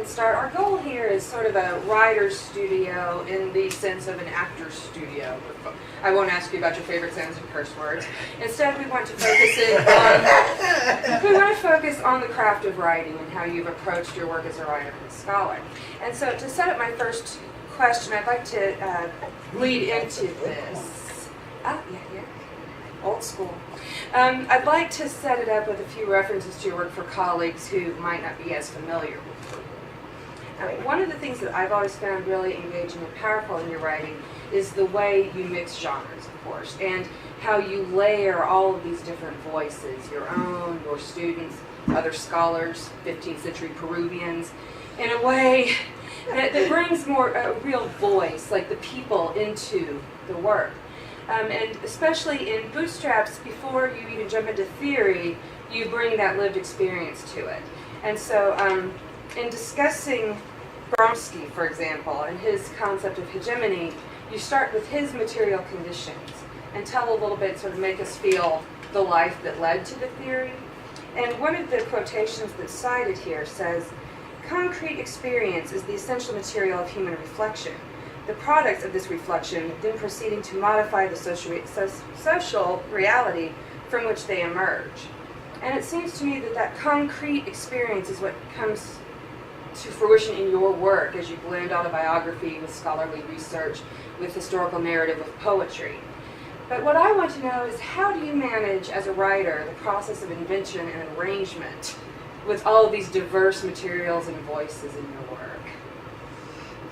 and start. Our goal here is sort of a writer's studio in the sense of an actor's studio. I won't ask you about your favorite sounds and curse words. Instead, we want to focus on the craft of writing and how you've approached your work as a writer and scholar. And so, to set up my first question, I'd like to lead into this. Old school. I'd like to set it up with a few references to your work for colleagues who might not be as familiar with it. One of the things that I've always found really engaging and powerful in your writing is the way you mix genres, of course, and how you layer all of these different voices, your own, your students, other scholars, 15th century Peruvians, in a way that brings more a real voice, like the people, into the work. And especially in Bootstraps, before you even jump into theory, you bring that lived experience to it. And so in discussing Bromsky, for example, and his concept of hegemony, you start with his material conditions and tell a little bit, sort of make us feel the life that led to the theory. And one of the quotations that's cited here says, "Concrete experience is the essential material of human reflection. The products of this reflection then proceeding to modify the social reality from which they emerge." And it seems to me that that concrete experience is what comes to fruition in your work as you blend autobiography with scholarly research, with historical narrative, with poetry. But what I want to know is, how do you manage as a writer the process of invention and arrangement with all of these diverse materials and voices in your work?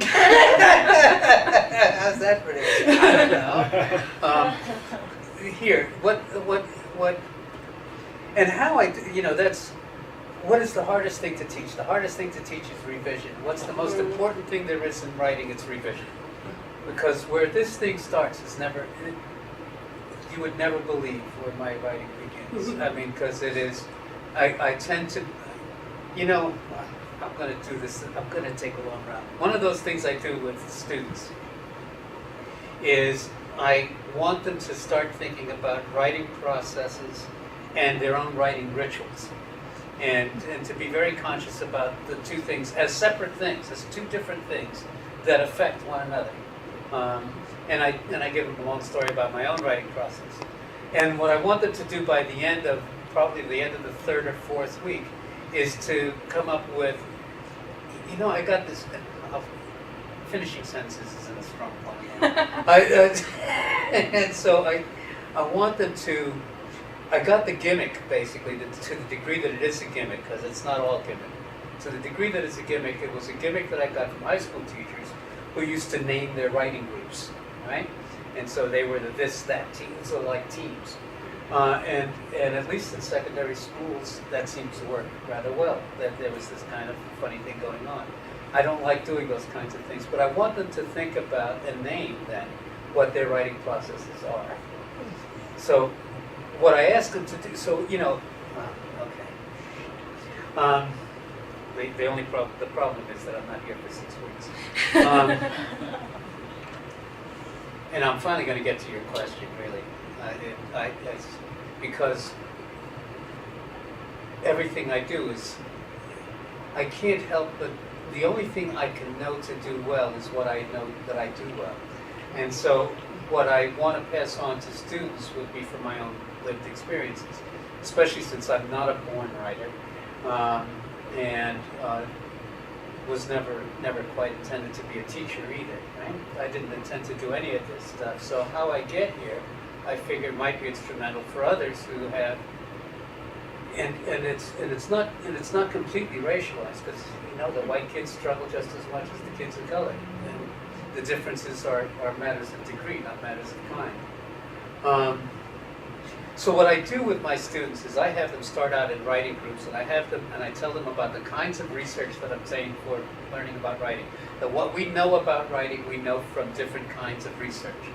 How's that for you? I don't know. Here, what, and how that's, what is the hardest thing to teach? The hardest thing to teach is revision. What's the most important thing there is in writing? It's revision. Because where this thing starts is never, you would never believe where my writing begins. I mean, because it is, I tend to, I'm going to do this, I'm going to take a long route. One of those things I do with students is I want them to start thinking about writing processes and their own writing rituals. And to be very conscious about the two things as separate things, as two different things that affect one another. And I give them a long story about my own writing process. And what I want them to do by the end of, probably the end of the third or fourth week, is to come up with, I got this, finishing sentences isn't a strong point. And so I want them to, I got the gimmick, basically, to the degree that it is a gimmick, because it's not all gimmick. To the degree that it's a gimmick, it was a gimmick that I got from high school teachers who used to name their writing groups, right? And so they were the this, that team, so like teams. And at least in secondary schools, that seems to work rather well, that there was this kind of funny thing going on. I don't like doing those kinds of things, but I want them to think about and name then what their writing processes are. So what I ask them to do, the only problem, the problem is that I'm not here for 6 weeks. And I'm finally going to get to your question, really. Because everything I do is, I can't help but, the only thing I can know to do well is what I know that I do well. And so what I want to pass on to students would be from my own lived experiences, especially since I'm not a born writer, and was never quite intended to be a teacher either, right? I didn't intend to do any of this stuff. So how I get here, I figure might be instrumental for others who have, and it's not completely racialized, because the white kids struggle just as much as the kids of color, and the differences are matters of degree, not matters of kind. So what I do with my students is I have them start out in writing groups, and I tell them about the kinds of research that obtained for learning about writing. That what we know about writing, we know from different kinds of research.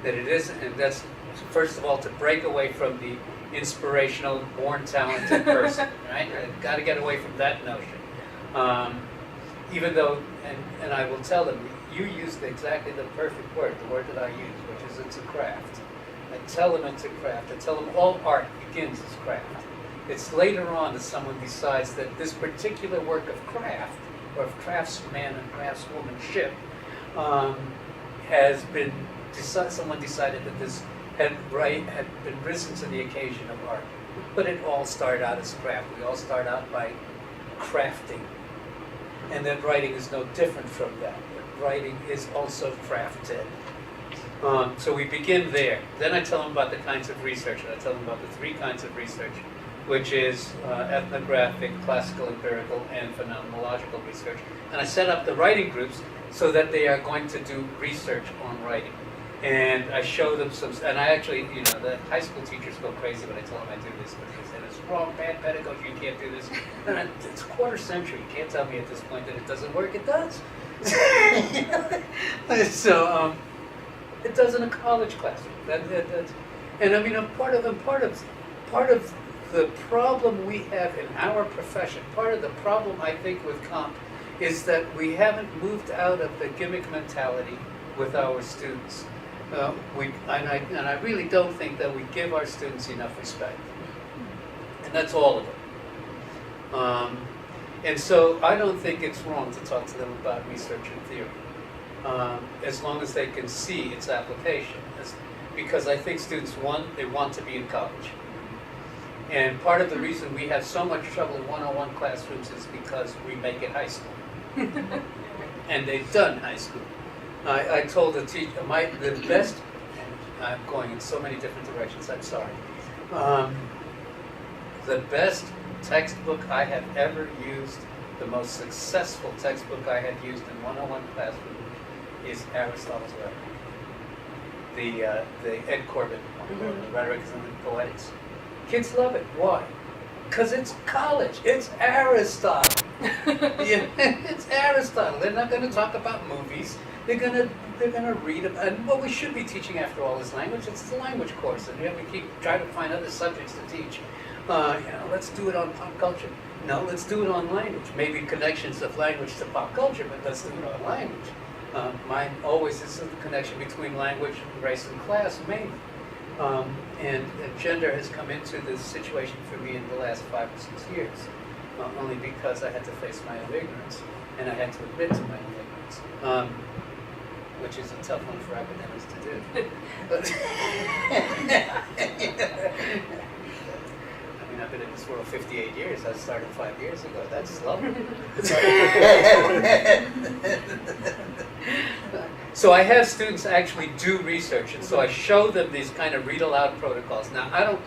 That it is, and that's first of all to break away from the inspirational, born talented person, right? Got to get away from that notion. Even though, and I will tell them, you used exactly the perfect word, the word that I use, which is it's a craft. I tell them it's a craft. I tell them all art begins as craft. It's later on that someone decides that this particular work of craft or of craftsman and craftswomanship has been someone decided that this had been risen to the occasion of art. But it all started out as craft. We all start out by crafting. And then writing is no different from that. Writing is also crafted. So we begin there. Then I tell them about the kinds of research, and I tell them about the 3 kinds of research, which is ethnographic, classical, empirical, and phenomenological research. And I set up the writing groups so that they are going to do research on writing. And I show them some, and I actually, the high school teachers go crazy when I tell them I do this, because they say, it's wrong, bad pedagogy, you can't do this. And it's a quarter century, you can't tell me at this point that it doesn't work, it does. So, it does in a college classroom. And I mean, part of the problem we have in our profession, part of the problem I think with comp, is that we haven't moved out of the gimmick mentality with our students. And I really don't think that we give our students enough respect. And that's all of it. And so I don't think it's wrong to talk to them about research and theory, as long as they can see its application. Because I think students, they want to be in college. And part of the reason we have so much trouble in one-on-one classrooms is because we make it high school. And they've done high school. I told the teacher, the best, and I'm going in so many different directions, I'm sorry. The best textbook I have ever used, the most successful textbook I have used in one-on-one classroom is Aristotle's Rhetoric. The Ed Corbett one, the Rhetoric and the Poetics. Kids love it. Why? Because it's college. It's Aristotle. It's Aristotle. They're not going to talk about movies. They're gonna read about, and what we should be teaching after all is language. It's a language course, and we keep trying to find other subjects to teach. Let's do it on pop culture. No, let's do it on language. Maybe connections of language to pop culture, but let's do it on language. Mine always is the connection between language, race, and class mainly. And gender has come into this situation for me in the last 5 or 6 years, only because I had to face my own ignorance, and I had to admit to my own ignorance. Which is a tough one for academics to do. I mean, I've been in this world 58 years. I started 5 years ago. That's lovely. So I have students actually do research, and so I show them these kind of read-aloud protocols. Now, I'll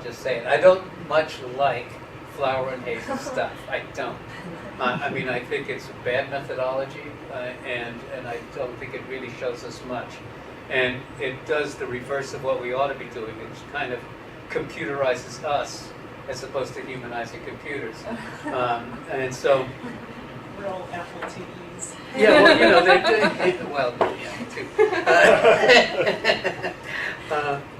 just say it. I don't much like flower and hazel stuff. I don't. I mean, I think it's a bad methodology, and I don't think it really shows us much. And it does the reverse of what we ought to be doing. It kind of computerizes us as opposed to humanizing computers. And so... Real Apple TVs. Yeah, well, too.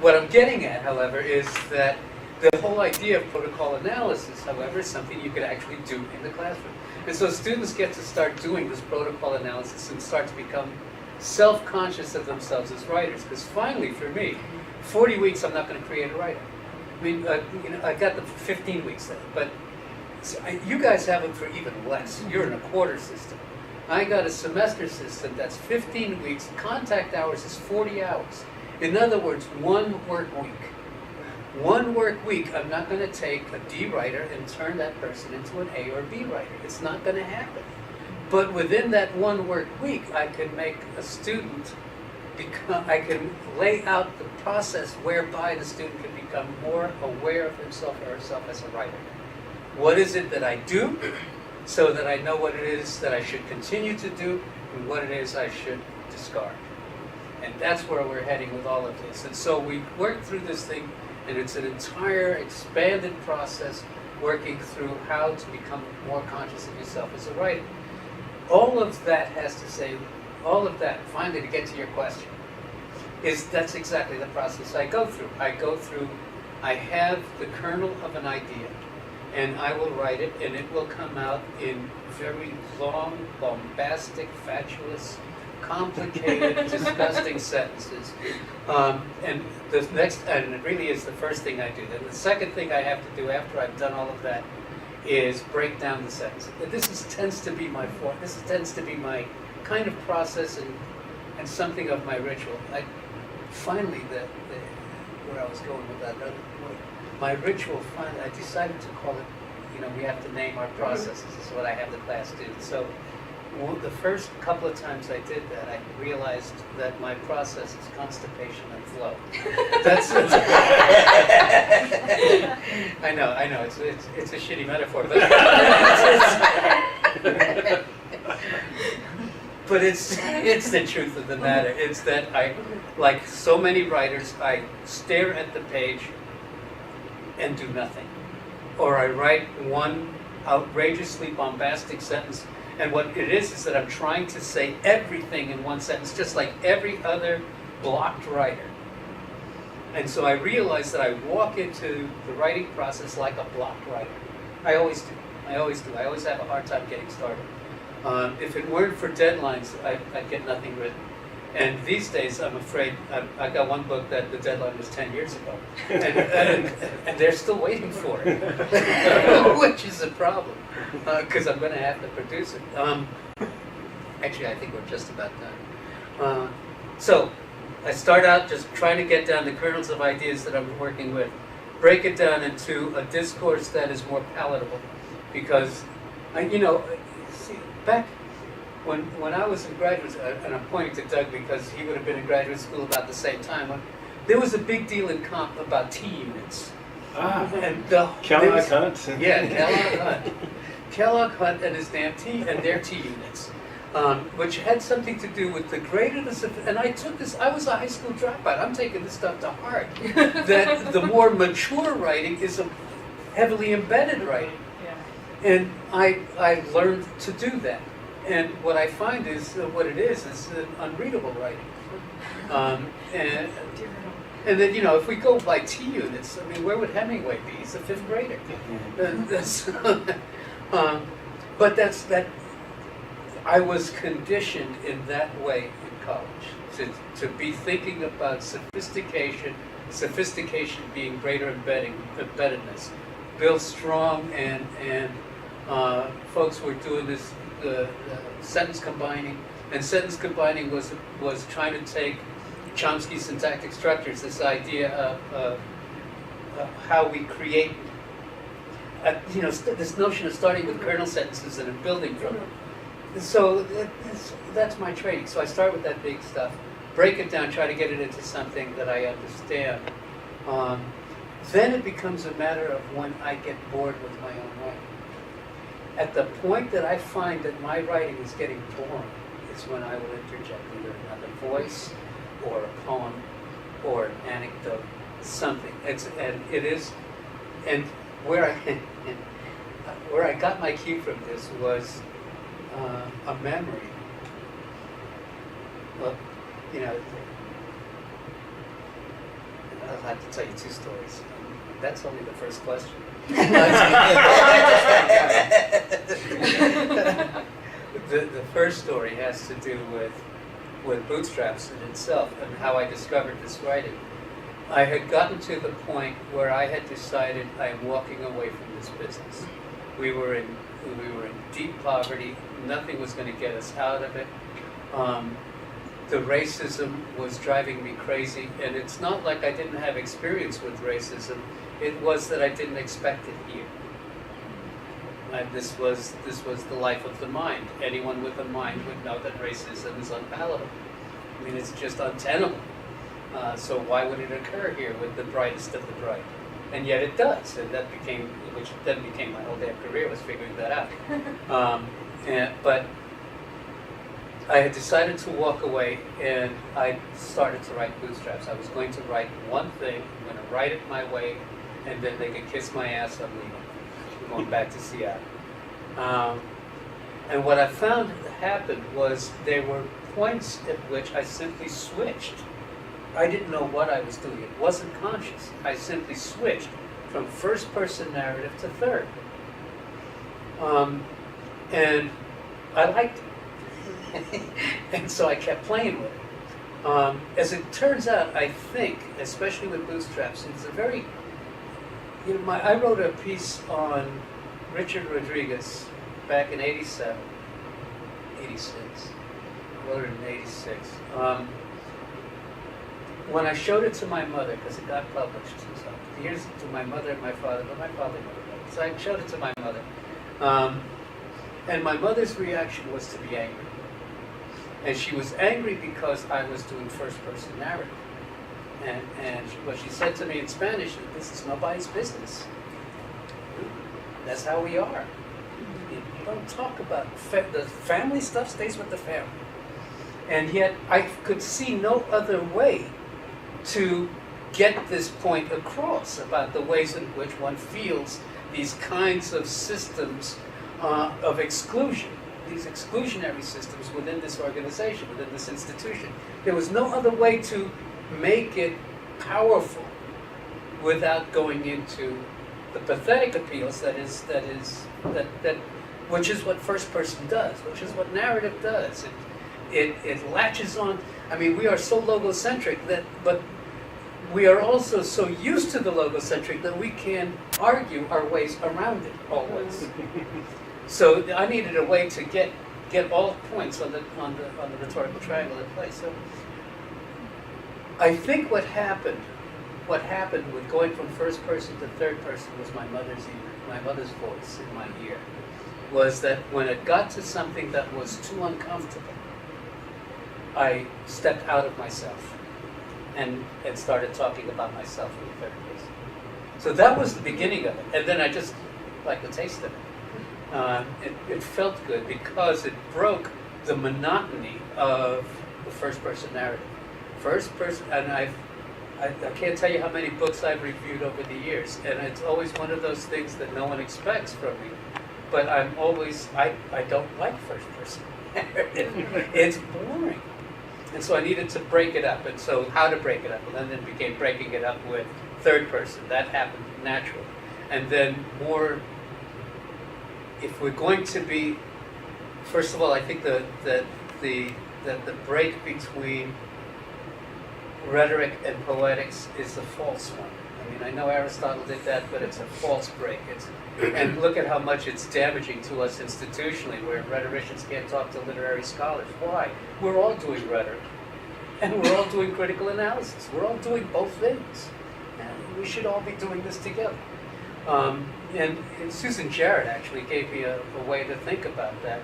What I'm getting at, however, is that the whole idea of protocol analysis, however, is something you could actually do in the classroom. And so students get to start doing this protocol analysis and start to become self-conscious of themselves as writers. Because finally, for me, 40 weeks, I'm not going to create a writer. I mean, I got them for 15 weeks then, but you guys have them for even less. You're in a quarter system. I got a semester system that's 15 weeks. Contact hours is 40 hours. In other words, 1 work week. 1 work week, I'm not going to take a D writer and turn that person into an A or B writer. It's not going to happen. But within that 1 work week, I can make a student I can lay out the process whereby the student can become more aware of himself or herself as a writer. What is it that I do so that I know what it is that I should continue to do and what it is I should discard. And that's where we're heading with all of this. And so we work through this thing, and it's an entire expanded process working through how to become more conscious of yourself as a writer. All of that has to say, all of that, finally to get to your question, is that's exactly the process I go through. I have the kernel of an idea, and I will write it, and it will come out in very long, bombastic, fatuous complicated, disgusting sentences. And the next, and it really is the first thing I do. Then the second thing I have to do after I've done all of that is break down the sentence. Tends to be my form. This tends to be my kind of process and something of my ritual. Finally, where I was going with that, my ritual. Finally, I decided to call it. We have to name our processes. This is what I have the class do. So, the first couple of times I did that, I realized that my process is constipation and flow. That's I know. It's a shitty metaphor, but but it's the truth of the matter. It's that I, like so many writers, I stare at the page and do nothing, or I write one outrageously bombastic sentence. And what it is that I'm trying to say everything in one sentence, just like every other blocked writer. And so I realize that I walk into the writing process like a blocked writer. I always do. I always have a hard time getting started. If it weren't for deadlines, I'd get nothing written. And these days, I'm afraid, I got one book that the deadline was 10 years ago. And they're still waiting for it, which is a problem, because I'm going to have to produce it. Actually, I think we're just about done. So, I start out just trying to get down the kernels of ideas that I'm working with, break it down into a discourse that is more palatable, because, see, back when I was in graduate, and I'm pointing to Doug because he would have been in graduate school about the same time, there was a big deal in comp about T units. And Kellogg Hunt. Yeah, Kellogg Hunt. Kellogg Hunt and his damn T and their T units, which had something to do with the greatness of. And I took this. I was a high school dropout. I'm taking this stuff to heart. That the more mature writing is a heavily embedded writing, and I learned to do that. And what I find is what it is an unreadable writing. And then, if we go by T units, I mean, where would Hemingway be? He's a fifth grader. But that's that. I was conditioned in that way in college to be thinking about sophistication being greater embeddedness. Bill Strong and folks were doing this. Sentence combining, and sentence combining was trying to take Chomsky's syntactic structures, this idea of how we create, this notion of starting with kernel sentences and building from them. So that's my training. So I start with that big stuff, break it down, try to get it into something that I understand. Then it becomes a matter of when I get bored with my own writing. At the point that I find that my writing is getting boring, is when I will interject either another voice, or a poem, or an anecdote, something. And where I got my cue from this was a memory. Well, I'll have to tell you two stories. That's only the first question. The first story has to do with bootstraps in itself and how I discovered this writing. I had gotten to the point where I had decided I'm walking away from this business. We were in deep poverty. Nothing was going to get us out of it. The racism was driving me crazy, and it's not like I didn't have experience with racism. It was that I didn't expect it here. This was the life of the mind. Anyone with a mind would know that racism is unpalatable. I mean, it's just untenable. So why would it occur here with the brightest of the bright? And yet it does, and which then became my whole damn career, was figuring that out. But I had decided to walk away, and I started to write bootstraps. I was going to write one thing, I'm going to write it my way, and then they could kiss my ass, I'm leaving. I'm going back to Seattle. And what I found happened was there were points at which I simply switched. I didn't know what I was doing. It wasn't conscious. I simply switched from first-person narrative to third. And I liked it. And so I kept playing with it. As it turns out, I think, especially with bootstraps, it's a very, I wrote a piece on Richard Rodriguez back in 86. I wrote it in 86. When I showed it to my mother, because it got published, so here's to my mother and my father, but my father never read it. So I showed it to my mother. And my mother's reaction was to be angry. And she was angry because I was doing first-person narrative. And what she said to me in Spanish is, this is nobody's business. That's how we are. You don't talk about the family stuff stays with the family. And yet I could see no other way to get this point across about the ways in which one feels these kinds of systems of exclusion, these exclusionary systems within this organization, within this institution. There was no other way to make it powerful without going into the pathetic appeals which is what first person does, which is what narrative does. It latches on. I mean, we are so logocentric but we are also so used to the logocentric that we can argue our ways around it always. So I needed a way to get all points on the rhetorical triangle in place. So I think what happened with going from first person to third person was my mother's voice in my ear. Was that when it got to something that was too uncomfortable, I stepped out of myself and started talking about myself in the third person. So that was the beginning of it. And then I just liked the taste of it. It felt good because it broke the monotony of the first person narrative. First person, and I can't tell you how many books I've reviewed over the years, and it's always one of those things that no one expects from me. But I don't like first person narrative. It's boring. And so I needed to break it up. And so how to break it up? And then it became breaking it up with third person. That happened naturally. And then more, if we're going to be, first of all, I think the break between rhetoric and poetics is a false one. I mean, I know Aristotle did that, but it's a false break. And look at how much it's damaging to us institutionally, where rhetoricians can't talk to literary scholars. Why? We're all doing rhetoric, and we're all doing critical analysis. We're all doing both things, and we should all be doing this together. And Susan Jarrett actually gave me a way to think about that.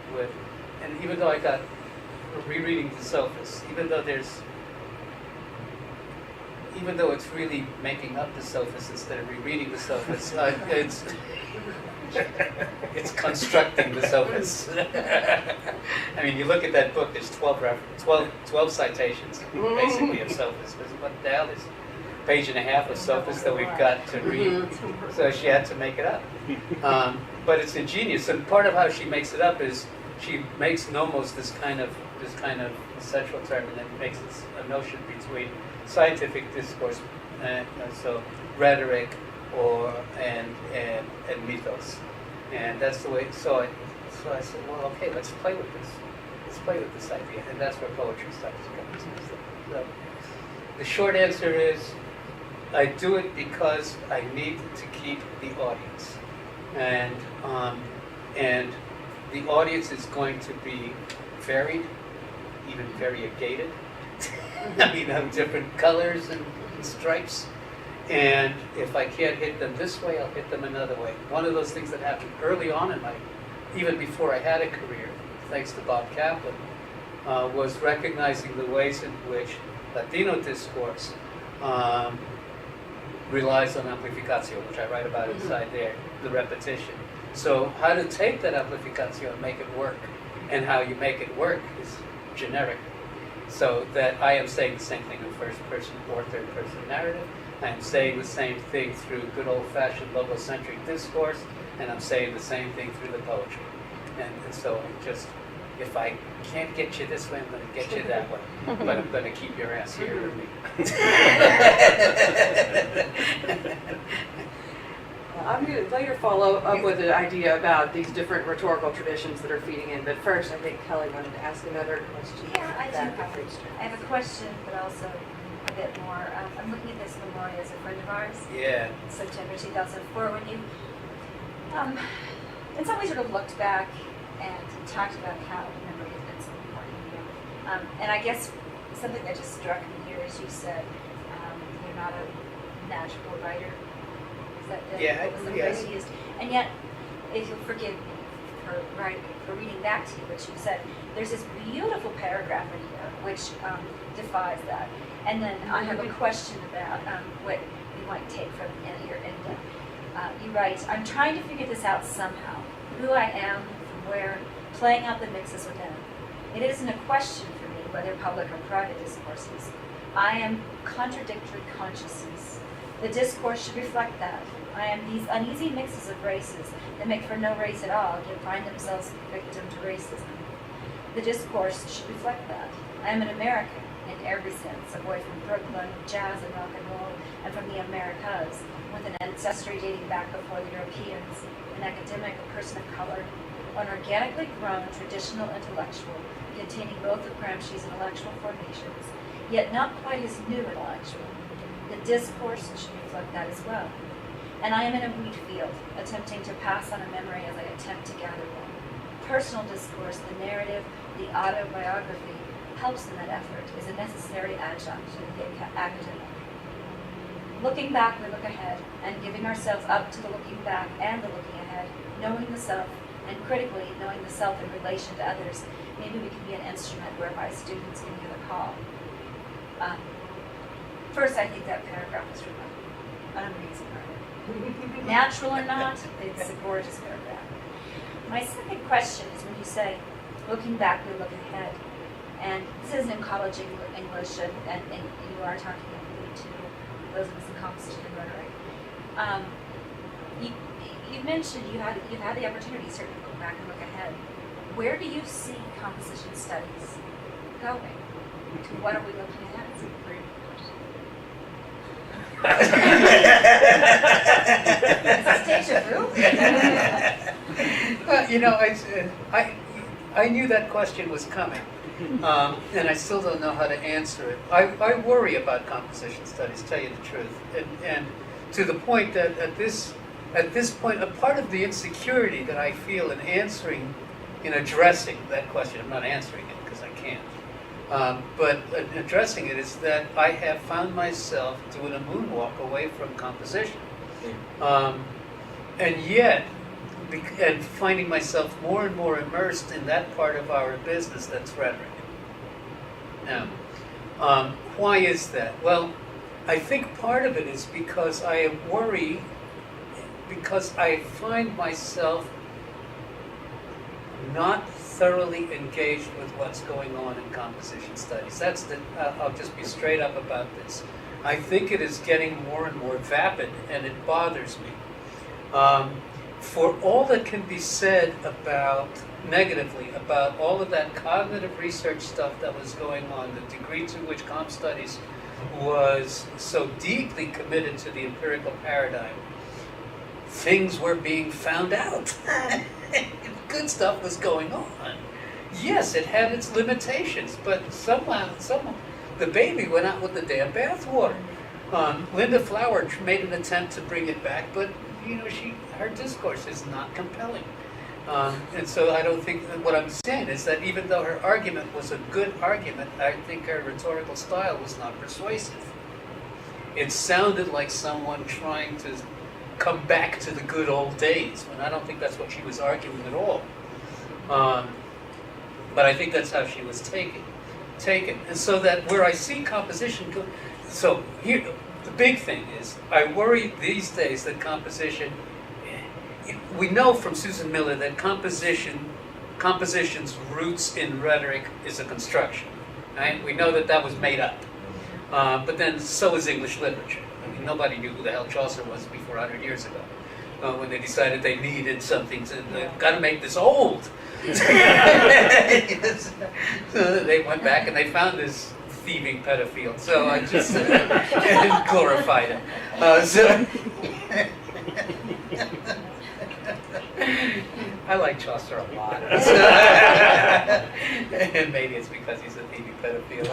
And even though I got rereading the Sophists, even though it's really making up the Sophists instead of rereading the Sophists, it's constructing the Sophists. I mean, you look at that book, there's 12 citations, basically, of Sophists. What the hell is a page and a half of Sophists that we've got to read? So she had to make it up. But it's ingenious, and part of how she makes it up is she makes nomos this kind of central term, and then makes this a notion between scientific discourse, so rhetoric, and mythos, and that's the way. So I said, well, okay, let's play with this. Let's play with this idea, and that's where poetry starts to come into. So the short answer is, I do it because I need to keep the audience, and the audience is going to be varied, even variegated. I mean, have different colors and stripes. And if I can't hit them this way, I'll hit them another way. One of those things that happened early on in even before I had a career, thanks to Bob Kaplan, was recognizing the ways in which Latino discourse relies on amplificación, which I write about inside there, the repetition. So how to take that amplificación and make it work, and how you make it work is generic. So that I am saying the same thing in first person or third person narrative. I am saying the same thing through good old-fashioned logocentric discourse, and I'm saying the same thing through the poetry. And so if I can't get you this way, I'm going to get you that way. But I'm going to keep your ass here with me. I'm going to later follow up with an idea about these different rhetorical traditions that are feeding in, but first I think Kelly wanted to ask another question. Yeah, I do Back have, to Priest. I have a question, but also a bit more. I'm looking at this memorial as a friend of ours, Yeah. September 2004, when you, in some ways, sort of looked back and talked about how memory has been so important to you. And I guess something that just struck me here is you said you're not a natural writer. Is that what was the phrase you used? And yet, if you'll forgive me for reading back to you what you said, there's this beautiful paragraph in here which defies that. And then I have a question about what you might take from your input. You write, I'm trying to figure this out somehow. Who I am, from where, playing out the mixes within. It isn't a question for me whether public or private discourses. I am contradictory consciousness. The discourse should reflect that. I am these uneasy mixes of races that make for no race at all, yet find themselves victim to racism. The discourse should reflect that. I am an American in every sense, a boy from Brooklyn, jazz and rock and roll, and from the Americas, with an ancestry dating back before the Europeans, an academic, a person of color, an organically grown traditional intellectual, containing both of Gramsci's intellectual formations, yet not quite his new intellectual. The discourse should reflect that as well. And I am in a wheat field, attempting to pass on a memory as I attempt to gather one. Personal discourse, the narrative, the autobiography, helps in that effort, is a necessary adjunct to the academic. Looking back, we look ahead, and giving ourselves up to the looking back and the looking ahead, knowing the self, and critically knowing the self in relation to others, maybe we can be an instrument whereby students can hear the call. First, I think that paragraph is an amazing paragraph. Natural or not, it's a gorgeous paragraph. My second question is when you say, looking back, we look ahead. And this is in college English, and you are talking to those of us in composition and rhetoric. You mentioned you've had the opportunity certainly to look back and look ahead. Where do you see composition studies going? To what are we looking ahead? Is this deja vu? Well, I knew that question was coming, and I still don't know how to answer it. I worry about composition studies, tell you the truth, and to the point that at this point, a part of the insecurity that I feel in addressing that question, I'm not answering it because I can't, but addressing it is that I have found myself doing a moonwalk away from composition, and yet. And finding myself more and more immersed in that part of our business that's rhetoric. Now, why is that? Well, I think part of it is because I worry, because I find myself not thoroughly engaged with what's going on in composition studies. I'll just be straight up about this. I think it is getting more and more vapid, and it bothers me. For all that can be said negatively about all of that cognitive research stuff that was going on, the degree to which comp studies was so deeply committed to the empirical paradigm, things were being found out. Good stuff was going on. Yes, it had its limitations, but somehow the baby went out with the damn bathwater. Linda Flower made an attempt to bring it back, but her discourse is not compelling. And so I don't think what I'm saying is that even though her argument was a good argument, I think her rhetorical style was not persuasive. It sounded like someone trying to come back to the good old days, when I don't think that's what she was arguing at all. But I think that's how she was taken. And so that where I see composition go, so here, the big thing is, I worry these days that composition, we know from Susan Miller that composition's roots in rhetoric is a construction, right? We know that was made up. But then so is English literature. I mean, nobody knew who the hell Chaucer was before 100 years ago, when they decided they needed something to, got to make this old. So they went back and they found this thieving pedophile. So I just glorified him. I like Chaucer a lot. And maybe it's because he's a thieving pedophile.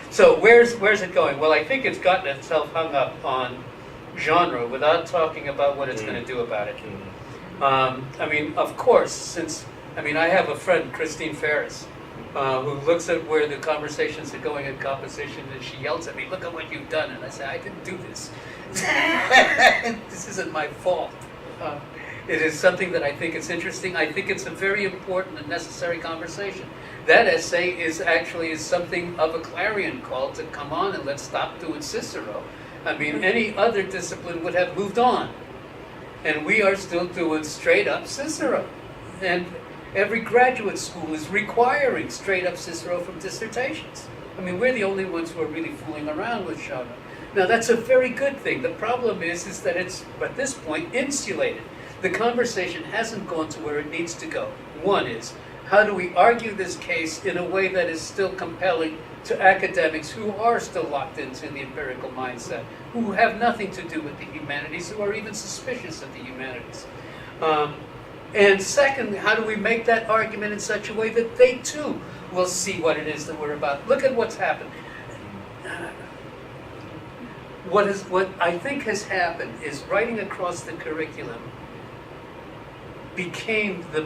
So where's it going? Well, I think it's gotten itself hung up on genre without talking about what it's going to do about it. I mean, of course, I have a friend, Christine Ferris, who looks at where the conversations are going in composition, and she yells at me, "Look at what you've done." And I say, "I didn't do this. This isn't my fault." It is something that I think is interesting. I think it's a very important and necessary conversation. That essay is something of a clarion call to come on and let's stop doing Cicero. I mean, any other discipline would have moved on. And we are still doing straight up Cicero. And every graduate school is requiring straight up Cicero from dissertations. I mean, we're the only ones who are really fooling around with genre. Now, that's a very good thing. The problem is that it's, at this point, insulated. The conversation hasn't gone to where it needs to go. One is, how do we argue this case in a way that is still compelling to academics who are still locked into the empirical mindset, who have nothing to do with the humanities, who are even suspicious of the humanities? And second, how do we make that argument in such a way that they too will see what it is that we're about? Look at what's happened. What I think has happened is writing across the curriculum became the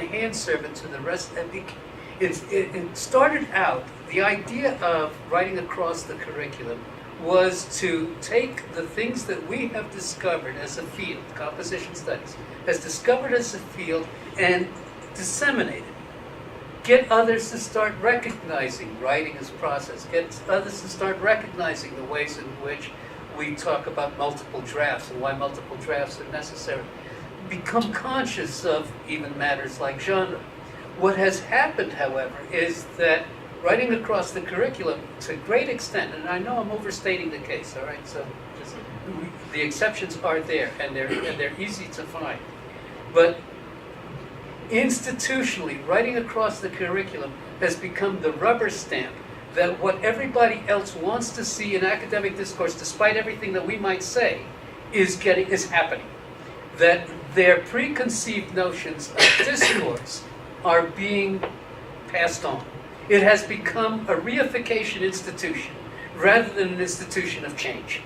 hand servant to the rest. It started out, the idea of writing across the curriculum was to take the things that we have discovered as a field, composition studies, has discovered as a field, and disseminate it. Get others to start recognizing writing as process. Get others to start recognizing the ways in which we talk about multiple drafts and why multiple drafts are necessary. Become conscious of even matters like genre. What has happened, however, is that writing across the curriculum, to a great extent, and I know I'm overstating the case, all right, so just, the exceptions are there, and they're easy to find. But institutionally, writing across the curriculum has become the rubber stamp that what everybody else wants to see in academic discourse, despite everything that we might say, is happening. That their preconceived notions of discourse are being passed on. It has become a reification institution rather than an institution of change.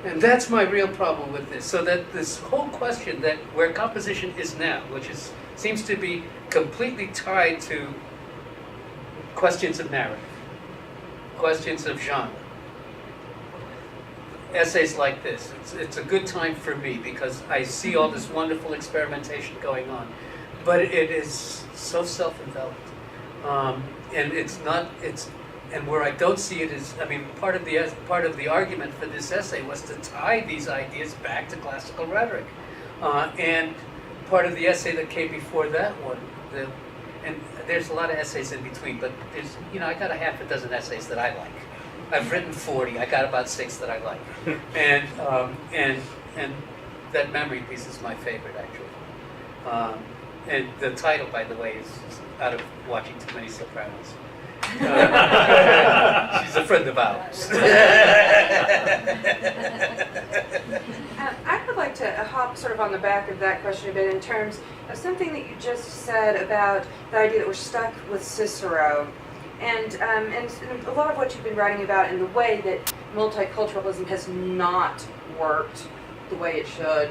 And that's my real problem with this. So that this whole question that where composition is now, which seems to be completely tied to questions of narrative, questions of genre. Essays like this, it's a good time for me because I see all this wonderful experimentation going on, but it is so self-enveloped, and where I don't see it is, I mean, part of the argument for this essay was to tie these ideas back to classical rhetoric, and part of the essay that came before that one, and there's a lot of essays in between, but there's, I got a half a dozen essays that I like. I've written 40. I got about 6 that I like, and that memory piece is my favorite actually. And the title, by the way, is out of watching too many Sopranos. She's a friend of ours. I would like to hop sort of on the back of that question a bit in terms of something that you just said about the idea that we're stuck with Cicero. And a lot of what you've been writing about in the way that multiculturalism has not worked the way it should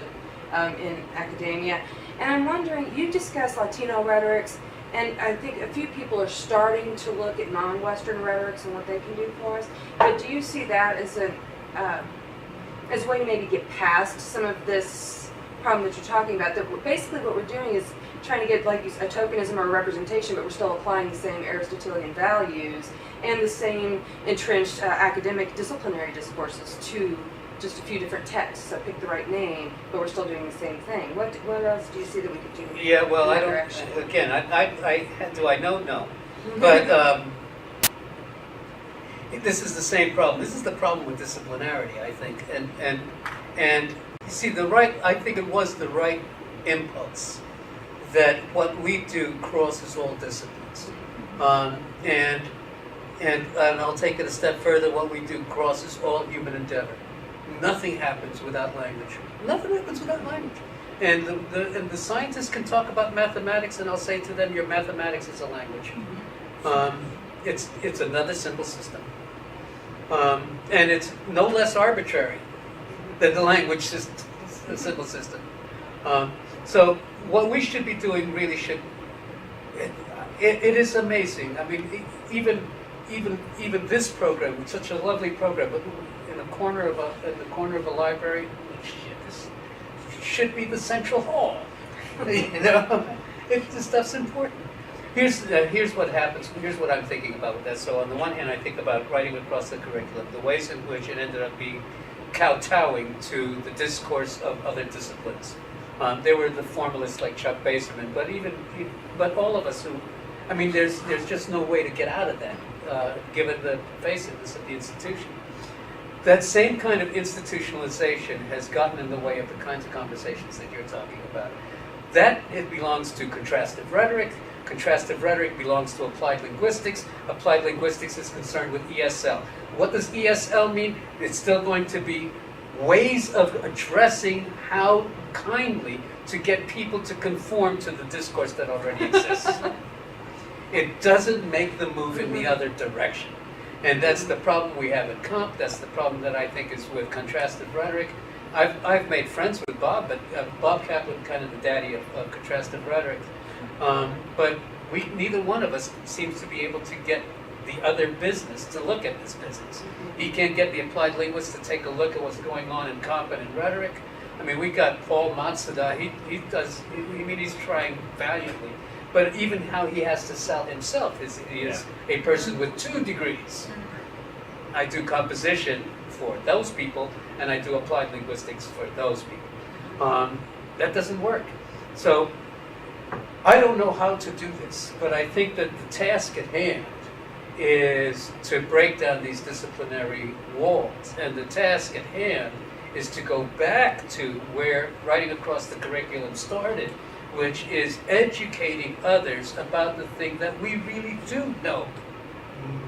in academia. And I'm wondering, you discuss Latino rhetorics, and I think a few people are starting to look at non-Western rhetorics and what they can do for us. But do you see that as a way to maybe get past some of this problem that you're talking about? That basically what we're doing is trying to get like a tokenism or a representation, but we're still applying the same Aristotelian values and the same entrenched academic disciplinary discourses to just a few different texts. So pick the right name, but we're still doing the same thing. What else do you see that we could do? Yeah, well, in I that don't. direction? Again, do I know? No, but this is the same problem. This is the problem with disciplinarity, I think, and you see I think it was the right impulse that what we do crosses all disciplines, and I'll take it a step further. What we do crosses all human endeavor. Nothing happens without language. Nothing happens without language. And the scientists can talk about mathematics, and I'll say to them, your mathematics is a language. It's another simple system. And it's no less arbitrary than the language system, the simple system. So what we should be doing really should, it is amazing. I mean, even this program, such a lovely program, but in the corner of a library, this should be the central hall. You know, this stuff's important. Here's what happens. Here's what I'm thinking about with that. So on the one hand, I think about writing across the curriculum, the ways in which it ended up being kowtowing to the discourse of other disciplines. There were the formalists like Chuck Baserman, but all of us who, I mean, there's just no way to get out of that, given the facedness of the institution. That same kind of institutionalization has gotten in the way of the kinds of conversations that you're talking about. That it belongs to contrastive rhetoric. Contrastive rhetoric belongs to applied linguistics. Applied linguistics is concerned with ESL. What does ESL mean? It's still going to be ways of addressing how kindly to get people to conform to the discourse that already exists. It doesn't make the move in the other direction. And that's the problem we have at Comp. That's the problem that I think is with contrastive rhetoric. I've made friends with Bob, but Bob Kaplan, kind of the daddy of contrastive rhetoric. But neither one of us seems to be able to get the other business to look at this business. He can't get the applied linguist to take a look at what's going on in comp and in rhetoric. I mean, we got Paul Matsuda. He's trying valiantly. But even how he has to sell himself he is a person with 2 degrees. I do composition for those people, and I do applied linguistics for those people. That doesn't work. So I don't know how to do this, but I think that the task at hand is to break down these disciplinary walls. And the task at hand is to go back to where writing across the curriculum started, which is educating others about the thing that we really do know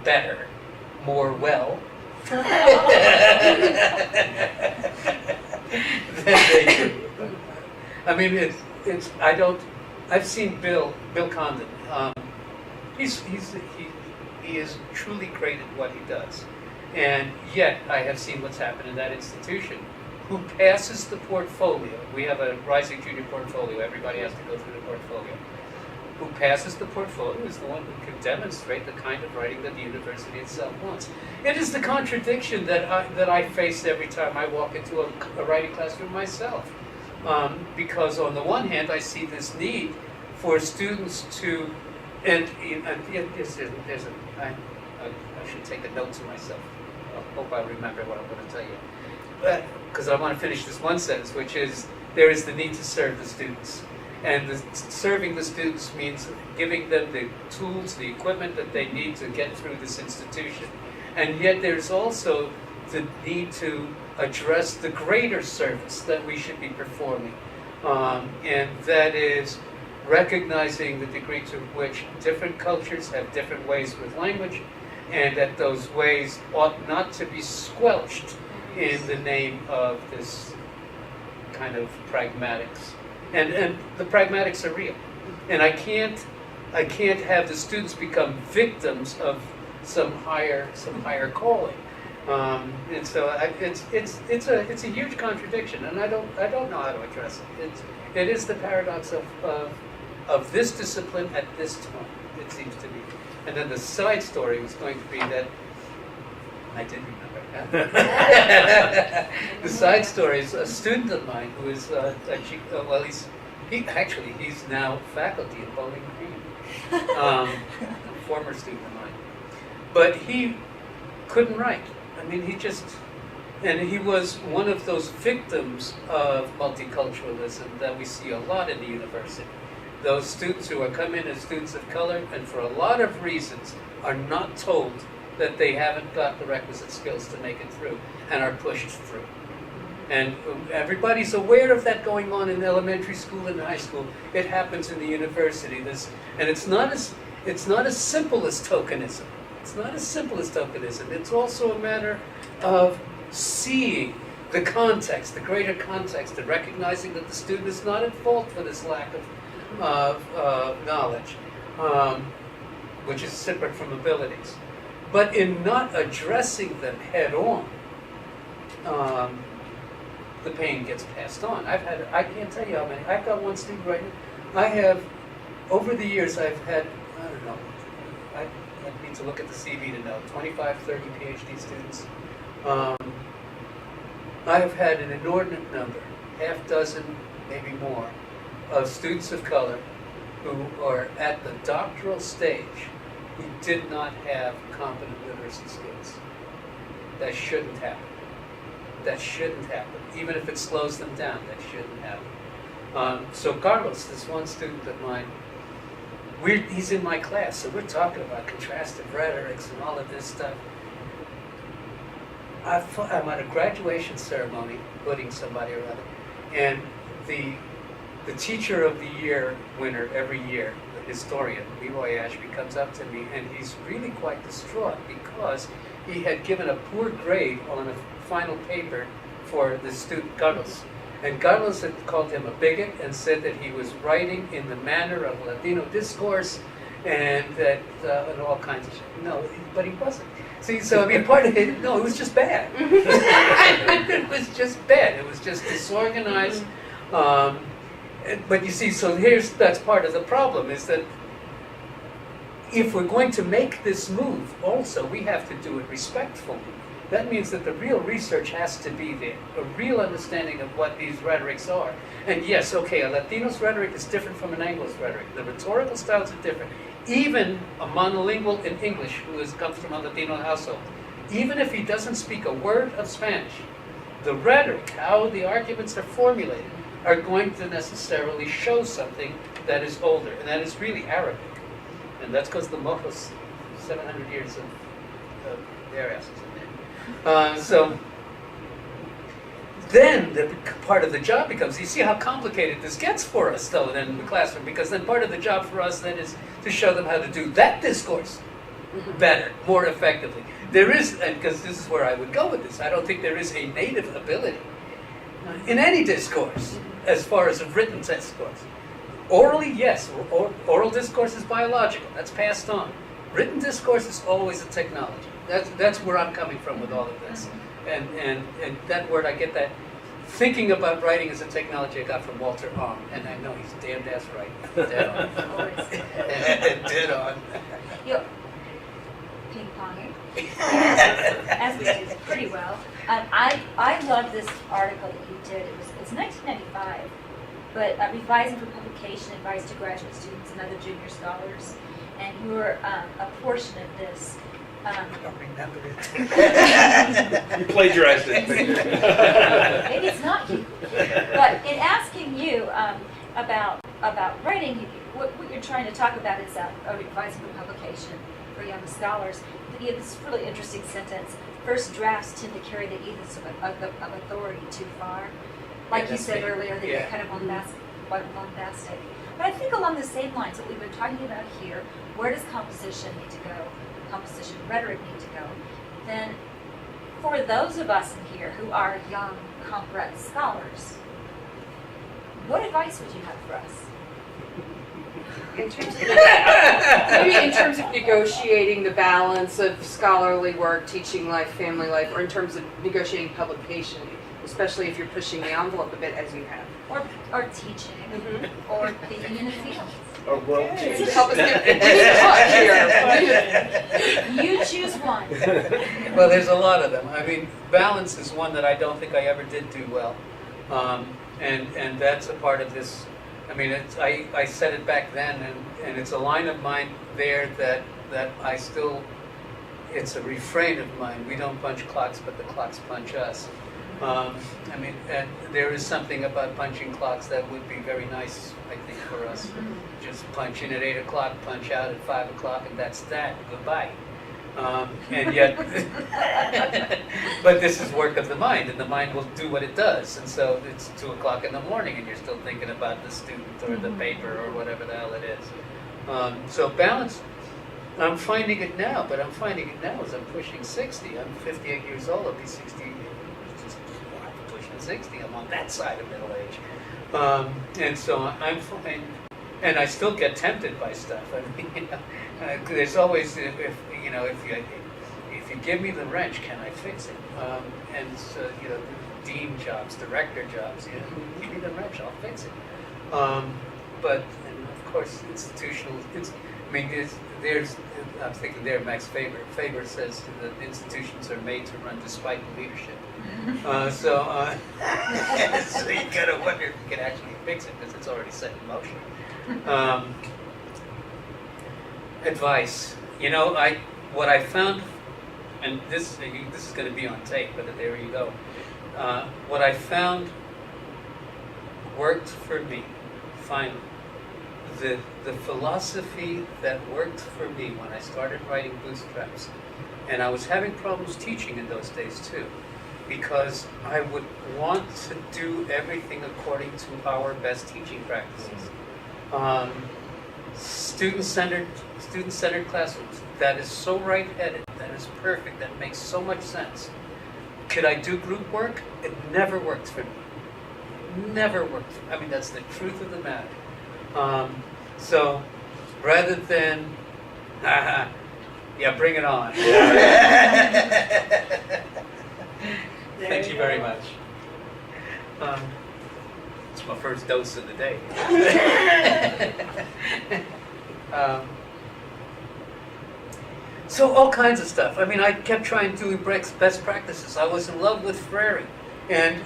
better, more well, than they do. I mean, I've seen Bill Condon. He is truly great at what he does. And yet, I have seen what's happened in that institution. Who passes the portfolio? We have a rising junior portfolio. Everybody has to go through the portfolio. Who passes the portfolio is the one who can demonstrate the kind of writing that the university itself wants. It is the contradiction that I face every time I walk into a writing classroom myself. Because on the one hand, I see this need for students to, I should take a note to myself. I hope I remember what I'm going to tell you. Because I want to finish this one sentence, which is, there is the need to serve the students. And serving the students means giving them the tools, the equipment that they need to get through this institution. And yet there's also the need to address the greater service that we should be performing. And that is recognizing the degree to which different cultures have different ways with language, and that those ways ought not to be squelched in the name of this kind of pragmatics. And the pragmatics are real. And I can't have the students become victims of some higher calling. And so it's a huge contradiction, and I don't know how to address it. It is the paradox of this discipline at this time, it seems to be. And then the side story was going to be that I did remember. The side story is a student of mine who is he's now faculty at Bowling Green, former student of mine, but he couldn't write. I mean, he was one of those victims of multiculturalism that we see a lot in the university. Those students who are come in as students of color, and for a lot of reasons are not told that they haven't got the requisite skills to make it through, and are pushed through. And everybody's aware of that going on in elementary school and high school. It happens in the university. And it's not as simple as tokenism. It's not as simple as tokenism. It's also a matter of seeing the context, the greater context, and recognizing that the student is not at fault for this lack of knowledge, which is separate from abilities. But in not addressing them head on, the pain gets passed on. I can't tell you how many. I've got one student right now. Over the years, I've had, I don't know, I need to look at the CV to know, 25, 30 PhD students. I have had an inordinate number, half dozen, maybe more, of students of color who are at the doctoral stage who did not have competent literacy skills. That shouldn't happen. That shouldn't happen. Even if it slows them down, that shouldn't happen. So Carlos, this one student of mine, he's in my class, so we're talking about contrastive rhetorics and all of this stuff. I'm at a graduation ceremony, putting somebody or other, and the teacher of the year winner every year, the historian, Leroy Ashby, comes up to me, and he's really quite distraught because he had given a poor grade on a final paper for the student, Carlos. And Carlos had called him a bigot and said that he was writing in the manner of Latino discourse and that and all kinds of shit. No, but he wasn't. See, so I mean, part of it, no, it was just bad. It was just bad. It was just disorganized. But you see, so that's part of the problem, is that if we're going to make this move, also, we have to do it respectfully. That means that the real research has to be there, a real understanding of what these rhetorics are. And yes, okay, a Latino's rhetoric is different from an Anglo's rhetoric. The rhetorical styles are different. Even a monolingual in English who comes from a Latino household, even if he doesn't speak a word of Spanish, the rhetoric, how the arguments are formulated, are going to necessarily show something that is older, and that is really Arabic. And that's because the Mojos, 700 years of their asses in there. So then the part of the job becomes, you see how complicated this gets for us, though, then in the classroom, because then part of the job for us then is to show them how to do that discourse better, more effectively. There is, and because this is where I would go with this, I don't think there is a native ability in any discourse, as far as a written discourse. Orally, yes, oral discourse is biological, that's passed on. Written discourse is always a technology. That's where I'm coming from with all of this. And that word, I get that. Thinking about writing as a technology I got from Walter Ong, and I know he's damned ass right. Dead on. Dead on. You're ping-ponging, as we do pretty well. I love this article that you did. It's 1995, but revising for publication advice to graduate students and other junior scholars. And you were a portion of this. I don't remember it. You plagiarized it. Maybe it's not you. But in asking you about writing, what you're trying to talk about is advising for publication for young scholars. You have this really interesting sentence. First drafts tend to carry the ethos of authority too far. Like you said earlier, they get kind of bombastic. But I think along the same lines that we've been talking about here, where does composition need to go? Composition rhetoric need to go? Then for those of us in here who are young comp rhet scholars, what advice would you have for us? Maybe in terms of negotiating the balance of scholarly work, teaching life, family life, or in terms of negotiating publication, especially if you're pushing the envelope a bit as you have. Or teaching, or being in a field. Or world peace. Help us get here. You choose one. Well, there's a lot of them. I mean, balance is one that I don't think I ever did do well. And that's a part of this. I mean, I said it back then, and it's a line of mine there that I still, it's a refrain of mine. We don't punch clocks, but the clocks punch us. I mean, and there is something about punching clocks that would be very nice, I think, for us. Just punch in at 8 o'clock, punch out at 5 o'clock, and that's that. Goodbye. And yet, but this is work of the mind, and the mind will do what it does. And so it's 2 o'clock in the morning, and you're still thinking about the student or the paper or whatever the hell it is. So balance, I'm finding it now, but I'm finding it now as I'm pushing 60. I'm 58 years old, I'll be 60. 60. I'm on that side of middle age. And so I'm fine. And I still get tempted by stuff. I mean, there's always, if you give me the wrench, can I fix it? And so, dean jobs, director jobs, give me the wrench, I'll fix it. But and of course, institutional. I'm thinking there, Max Faber says that institutions are made to run despite the leadership. So you gotta wonder if you can actually fix it because it's already set in motion. Advice. What I found, and this is going to be on tape, but there you go. What I found worked for me, finally. The philosophy that worked for me when I started writing Bootstraps, and I was having problems teaching in those days too, because I would want to do everything according to our best teaching practices. Student-centered classrooms. That is so right-headed. That is perfect. That makes so much sense. Could I do group work? It never worked for me. Never worked. I mean, that's the truth of the matter. So, rather than, yeah, bring it on. Thank you very much. It's my first dose of the day. So all kinds of stuff. I mean, I kept trying to do best practices. I was in love with Freire. And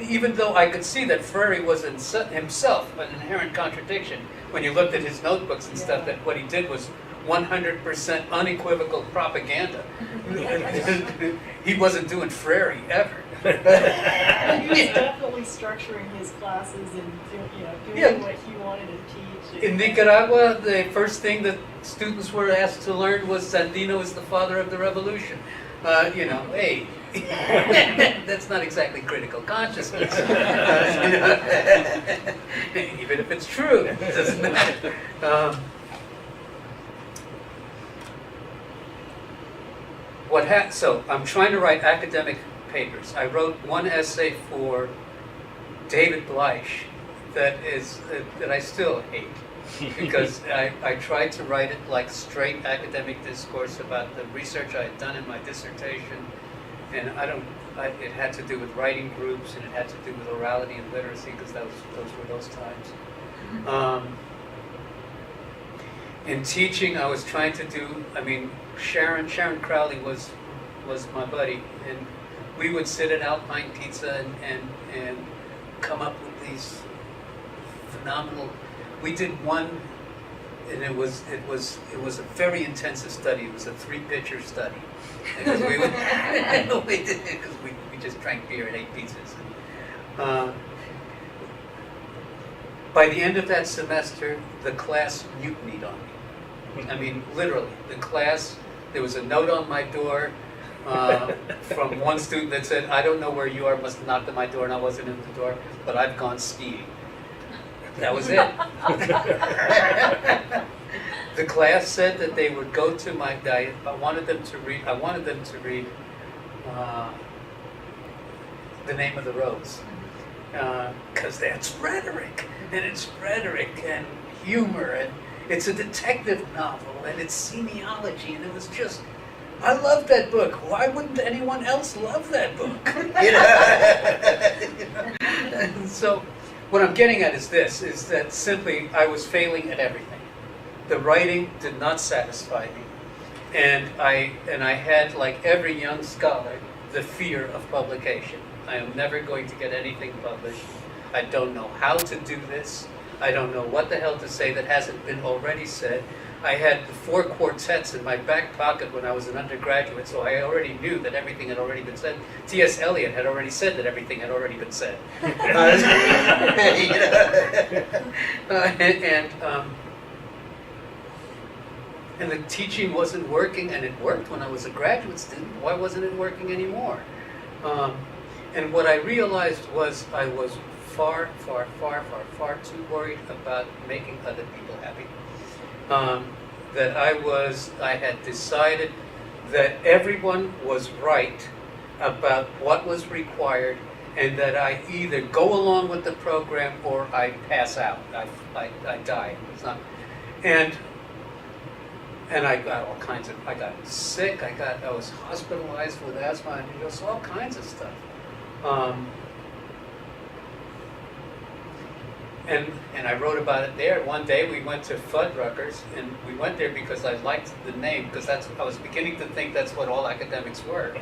even though I could see that Freire was himself an inherent contradiction, when you looked at his notebooks and stuff, that what he did was 100% unequivocal propaganda. He wasn't doing Freire ever. He was definitely structuring his classes and doing what he wanted to teach. In Nicaragua, the first thing that students were asked to learn was Sandino is the father of the revolution. Hey, that's not exactly critical consciousness. Even if it's true, it doesn't matter. So I'm trying to write academic papers. I wrote one essay for David Bleich that I still hate. Because I tried to write it like straight academic discourse about the research I had done in my dissertation, and it had to do with writing groups, and it had to do with orality and literacy, because those were those times. In teaching, I was trying to do, Sharon Crowley was my buddy, and we would sit at Alpine Pizza and come up with these phenomenal. We did one, and it was a very intensive study. It was a 3-pitcher study. Because we just drank beer and ate pizzas. By the end of that semester, the class mutinied on me. I mean, literally, the class. There was a note on my door from one student that said, "I don't know where you are. Must have knocked on my door, and I wasn't in the door, but I've gone skiing." That was it. The class said that they would go to my diet. I wanted them to read The Name of the Rose, because that's rhetoric, and it's rhetoric and humor, and it's a detective novel, and it's semiology, and it was just. I love that book. Why wouldn't anyone else love that book? And so. What I'm getting at is that simply I was failing at everything. The writing did not satisfy me. And I had, like every young scholar, the fear of publication. I am never going to get anything published. I don't know how to do this. I don't know what the hell to say that hasn't been already said. I had the 4 quartets in my back pocket when I was an undergraduate, so I already knew that everything had already been said. T.S. Eliot had already said that everything had already been said. And the teaching wasn't working, and it worked when I was a graduate student. Why wasn't it working anymore? And what I realized was I was far too worried about making other people happy. That I had decided that everyone was right about what was required, and that I either go along with the program or I pass out. I die. It's not, and I got all kinds of. I got sick. I was hospitalized with asthma and just all kinds of stuff. And I wrote about it there. One day we went to Fuddruckers, and we went there because I liked the name, because I was beginning to think that's what all academics were.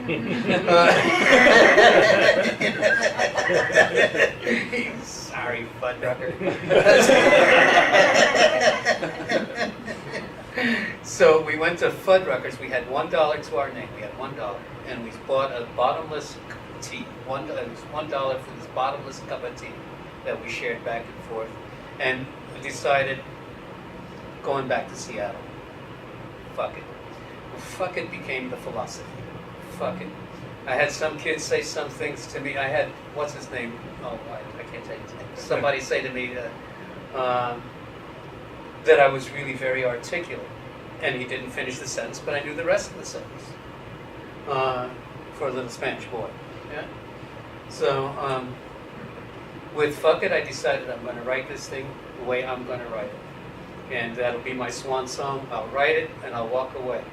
Sorry, Fuddrucker. So we went to Fuddruckers. We had $1 to our name. We had $1, and we bought a bottomless tea. It was $1 for this bottomless cup of tea that we shared back and forth, and decided going back to Seattle. Fuck it. Fuck it became the philosophy. Fuck it. I had some kids say some things to me. I had, what's his name? Oh, I can't tell you his name. Somebody say to me that I was really very articulate, and he didn't finish the sentence, but I knew the rest of the sentence for a little Spanish boy. Yeah. So. With Fuck It, I decided I'm going to write this thing the way I'm going to write it. And that'll be my swan song. I'll write it and I'll walk away.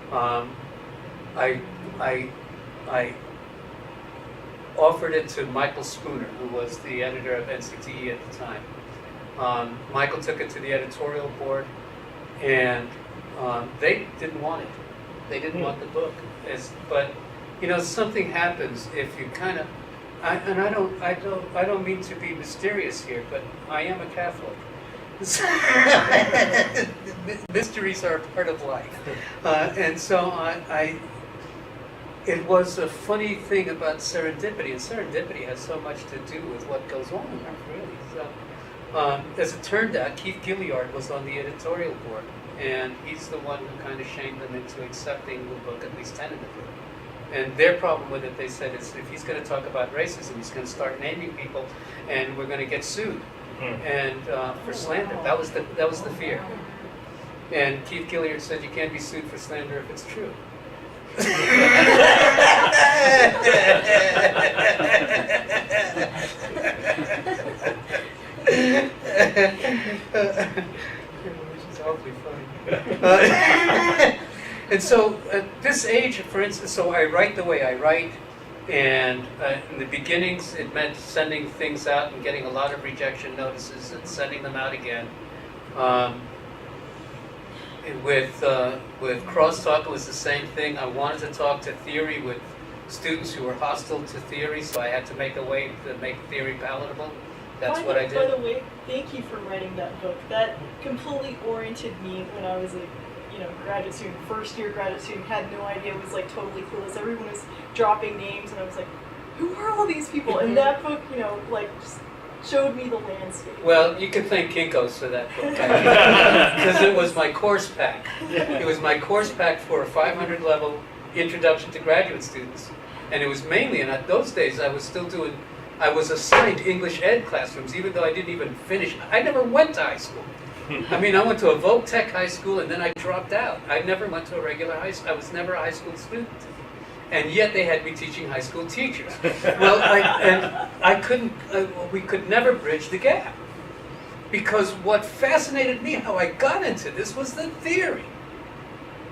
I offered it to Michael Spooner, who was the editor of NCTE at the time. Michael took it to the editorial board, and they didn't want it. They didn't want the book. But, you know, something happens if you kind of... I don't mean to be mysterious here, but I am a Catholic. Mysteries are a part of life, and so it was a funny thing about serendipity, and serendipity has so much to do with what goes on in life, really. So, as it turned out, Keith Gilliard was on the editorial board, and he's the one who kind of shamed them into accepting the book, at least tentatively. And their problem with it, they said, is if he's going to talk about racism, he's going to start naming people, and we're going to get sued, and for slander. That was the fear. And Keith Gilliard said, you can't be sued for slander if it's true. Which is awfully funny. And so at this age, for instance, so I write the way I write, and in the beginnings it meant sending things out and getting a lot of rejection notices and sending them out again. With Crosstalk, it was the same thing. I wanted to talk to theory with students who were hostile to theory, so I had to make a way to make theory palatable. That's what I did. By the way, thank you for writing that book. That completely oriented me when I was a graduate student, first year graduate student, had no idea, was like totally clueless. Everyone was dropping names, and I was like, who are all these people? And that book, just showed me the landscape. Well, you can thank Kinko's for that book, because it was my course pack. It was my course pack for a 500 level introduction to graduate students, and it was mainly, and at those days I was assigned English ed classrooms, even though I didn't even finish. I never went to high school. I mean, I went to a Voc Tech high school, and then I dropped out. I never went to a regular high school. I was never a high school student. And yet they had me teaching high school teachers. Well, we could never bridge the gap. Because what fascinated me, how I got into this, was the theory.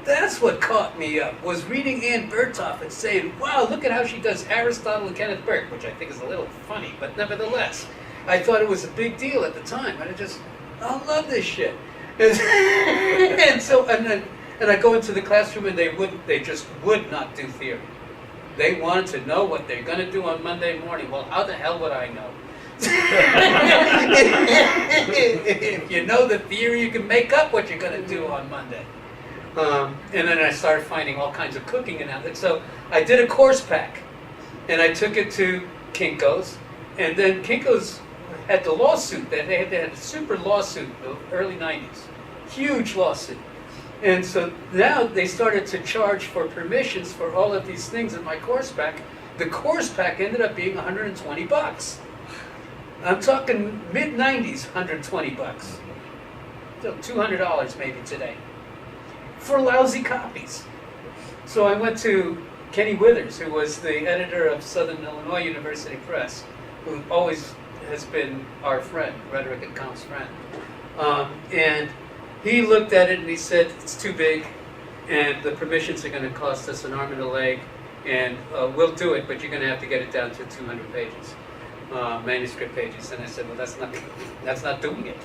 That's what caught me up, was reading Ann Berthoff and saying, wow, look at how she does Aristotle and Kenneth Burke, which I think is a little funny, but nevertheless, I thought it was a big deal at the time. And I love this shit. And I go into the classroom, and they just would not do theory. They wanted to know what they're going to do on Monday morning. Well, how the hell would I know? If you know the theory, you can make up what you're going to do on Monday. And then I started finding all kinds of cooking and everything. So I did a course pack, and I took it to Kinko's, and then Kinko's had the lawsuit. They had a super lawsuit in the early 90s. Huge lawsuit. And so now they started to charge for permissions for all of these things in my course pack. The course pack ended up being $120. I'm talking mid-90s, $120. So $200 maybe today. For lousy copies. So I went to Kenny Withers, who was the editor of Southern Illinois University Press, who always has been our friend, rhetoric and comp's friend. And he looked at it and he said, it's too big, and the permissions are going to cost us an arm and a leg, and we'll do it, but you're going to have to get it down to 200 pages, manuscript pages. And I said, well, that's not doing it.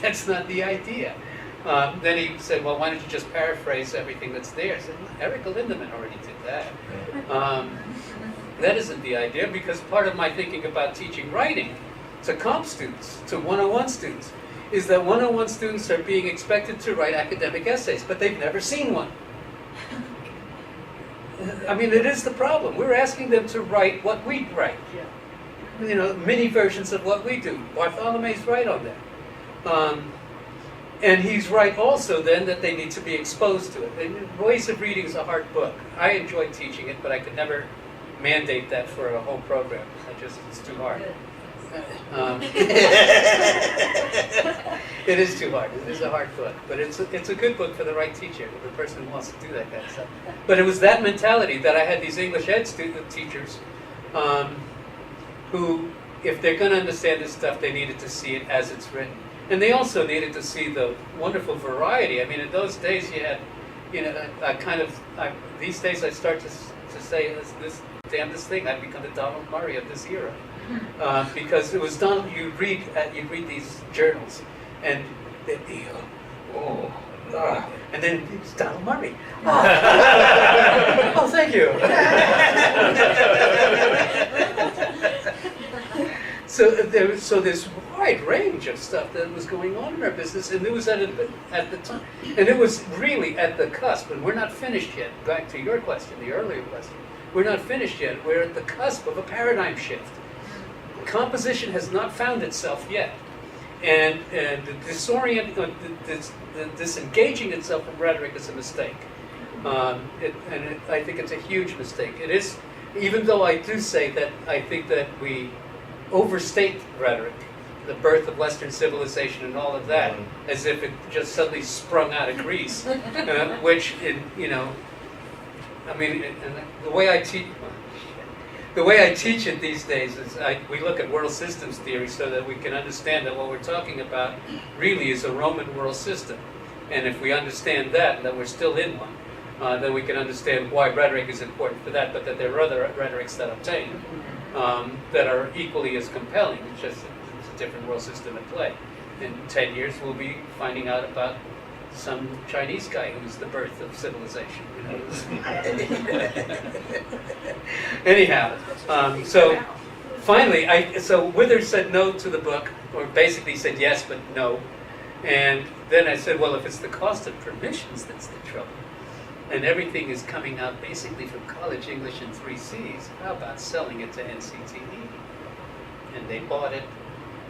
That's not the idea. Then he said, well, why don't you just paraphrase everything that's there? I said, Erica Lindemann already did that. That isn't the idea, because part of my thinking about teaching writing to comp students, to 101 students, is that 101 students are being expected to write academic essays, but they've never seen one. I mean, it is the problem. We're asking them to write what we write. You know, mini versions of what we do. Bartholomew's right on that. And he's right also then that they need to be exposed to it. And Ways of Reading is a hard book. I enjoy teaching it, but I could never mandate that for a whole program. It's too hard. It is too hard. It is a hard book, but it's a good book for the right teacher, the person who wants to do that kind of stuff. But it was that mentality that I had these English ed teachers who, if they're going to understand this stuff, they needed to see it as it's written. And they also needed to see the wonderful variety. I mean, in those days you had, you know, these days I start to say this damnedest thing. I've become the Donald Murray of this era. Because it was Donald, you'd read these journals, and they'd be, and then it's Donald Murray. Oh, thank you. So this wide range of stuff that was going on in our business, and it was at the time, and it was really at the cusp, and we're not finished yet. Back to your question, the earlier question, we're not finished yet. We're at the cusp of a paradigm shift. Composition has not found itself yet, and disengaging itself from rhetoric is a mistake, I think it's a huge mistake. It is, even though I do say that I think that we overstate rhetoric, the birth of Western civilization and all of that, as if it just suddenly sprung out of Greece, which, you know, I mean, and the way I teach. The way I teach it these days is we look at world systems theory so that we can understand that what we're talking about really is a Roman world system. And if we understand that, and that we're still in one, then we can understand why rhetoric is important for that, but that there are other rhetorics that obtain that are equally as compelling. It's just it's a different world system at play. In 10 years, we'll be finding out about some Chinese guy who's the birth of civilization. You know? Anyhow, so finally, so Withers said no to the book, or basically said yes but no. And then I said, well, if it's the cost of permissions that's the trouble, and everything is coming out basically from college English in 3 Cs, how about selling it to NCTE? And they bought it,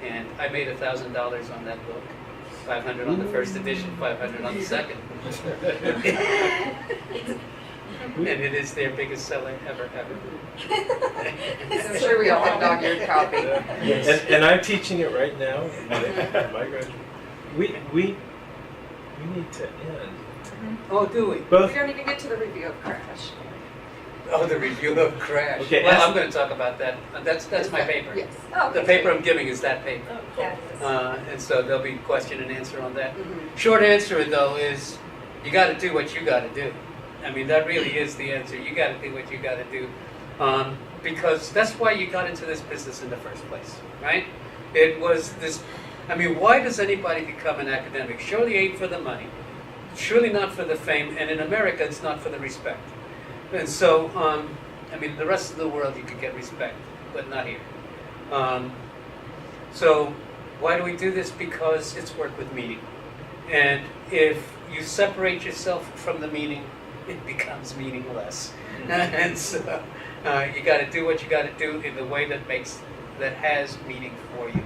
and I made $1,000 on that book. 500 on the first edition, 500 on the second. And it is their biggest seller ever. I'm sure we all have dog-eared copy. And I'm teaching it right now. My graduate. We need to end. Oh, do we? We Both. don't even get to the review of Crash. Oh, the review of Crash. Okay, well, I'm going to talk about that. That's my paper. Yes. Oh, The paper I'm giving is that paper. Oh, cool. fabulous. And so there'll be question and answer on that. Mhm. Short answer, though, is you got to do what you got to do. I mean, that really is the answer. You got to do what you got to do. Because that's why you got into this business in the first place, right? It was this, I mean, why does anybody become an academic? Surely ain't for the money. Surely not for the fame. And in America, it's not for the respect. And so, I mean, the rest of the world you could get respect, but not here. So why do we do this? Because it's work with meaning. And if you separate yourself from the meaning, it becomes meaningless. And so you got to do what you got to do in the way that has meaning for you.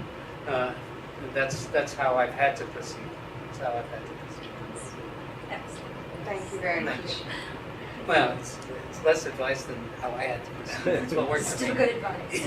That's how I've had to proceed. That's how I've had to proceed. Excellent. Thank you very much. Well, it's less advice than how I had to proceed. It's what worked for me. Still good advice.